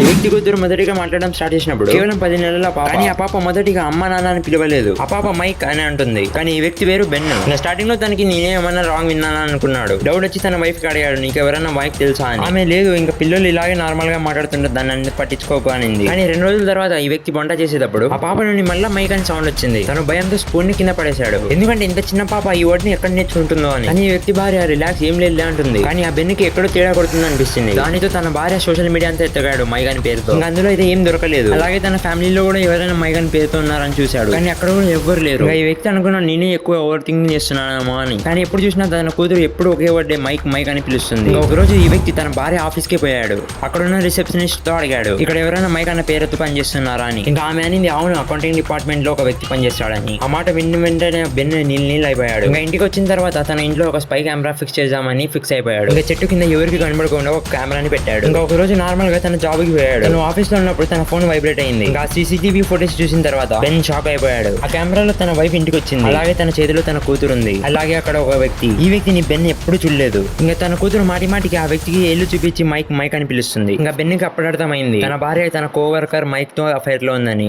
ఈ వ్యక్తి కూతురు మొదటిగా మాట్లాడడం స్టార్ట్ చేసినప్పుడు కేవలం 10 నెలల పాప. కానీ ఆ పాప మొదటిగా అమ్మ నాన్న అని పిలవలేదు. ఆ పాప మైక్ అని అంటుంది. కానీ ఈ వ్యక్తి వేరు బెన్. స్టార్టింగ్ లో తనకి నేనేమన్నా రాంగ్ విన్నాను అనుకున్నాడు. డౌట్ వచ్చి తన వైఫ్ కి అడిగాడు, నీకు ఎవరైనా మైక్ తెలుసా అని. ఆమె లేదు, ఇంకా పిల్లలు ఇలాగే నార్మల్ గా మాట్లాడుతుంటారు, దాన్ని పట్టించుకోకు అనింది. కానీ 2 రోజుల తర్వాత ఈ వ్యక్తి వంట చేసేటప్పుడు ఆ పాప నుండి మళ్ళీ మైక్ అని సౌండ్ వచ్చింది. తను భయంతో స్పూన్ ని కింద పడేశాడు. ఎందుకంటే ఇంత చిన్న పాప ఈ వర్డ్ ని ఎక్కడ నేర్చుకుంటుందో అని. కానీ ఈ వ్యక్తి భార్య రిలాక్స్ ఏం లేదు అంటుంది. కానీ ఆ బెన్ కి ఎక్కడో తేడా కొడుతుంది అనిపిస్తుంది. దానితో తన భార్య సోషల్ మీడియా అంతా ఎత్తగాడు మైక్ అని పేరుతో. ఇంకా అందులో అయితే ఏం దొరకలేదు. అలాగే తన ఫ్యామిలీలో కూడా ఎవరైనా మైక్ అని పేరుతో ఉన్నారని చూశాడు. కానీ అక్కడ కూడా ఎవ్వరు లేరు. ఈ వ్యక్తి అనుకున్నా నేనే ఎక్కువ ఓవర్ థింకింగ్ చేస్తున్నానేమో అని. కానీ ఎప్పుడు చూసినా తన కూతురు ఎప్పుడు ఒకే వర్డే మైక్ మైక్ అని పిలుస్తుంది. ఒక రోజు ఈ వ్యక్తి తన భార్య ఆఫీస్ కి పోయాడు. అక్కడ ఉన్న రిసెప్షనిస్ట్ తో అడిగాడు, ఇక్కడ ఎవరైనా మైక్ అన్న పేరుతో పనిచేస్తున్నారా అని. ఇంకా ఆమె అనింది, అవును, అకౌంటింగ్ డిపార్ట్మెంట్ లో ఒక వ్యక్తి పనిచేస్తాడని. ఆ మాట వెంటనే బెన్ నీళ్ళు అయిపోయాడు. ఇంకా ఇంటికి వచ్చిన తర్వాత తన ఇంట్లో ఒక స్పై కెమెరా ఫిక్స్ చేద్దామని ఫిక్స్ అయిపోయాడు. ఇంకా చెట్టు కింద ఎవరికి కనబడకుండా ఒక కెమెరాని పెట్టాడు. ఇంకా ఒక రోజు నార్మల్ గా తన జాబ్ కి పోయాడు. తను ఆఫీస్ లో ఉన్నప్పుడు తన ఫోన్ వైబ్రేట్ అయింది. ఇంకా సీసీటీవీ ఫుటేజ్ చూసిన తర్వాత బెన్ షాక్ అయిపోయాడు. ఆ కెమెరాలో తన వైఫ్ ఇంటికి వచ్చింది. అలాగే తన చేతిలో తన కూతురు ఉంది. అలాగే అక్కడ ఒక వ్యక్తి. ఈ వ్యక్తిని బెన్ ఎప్పుడు చూడలేదు. ఇంకా తన కూతురు మాటి మాటికి ఆ వ్యక్తికి ఏళ్ళు చూపించి మైక్ మైక్ అని పిలుస్తుంది. ఇంకా బెన్ కి అప్పుడు అర్థమైంది తన భార్య తన కోవర్కర్ మైక్ తో అఫైర్ లో ఉందని.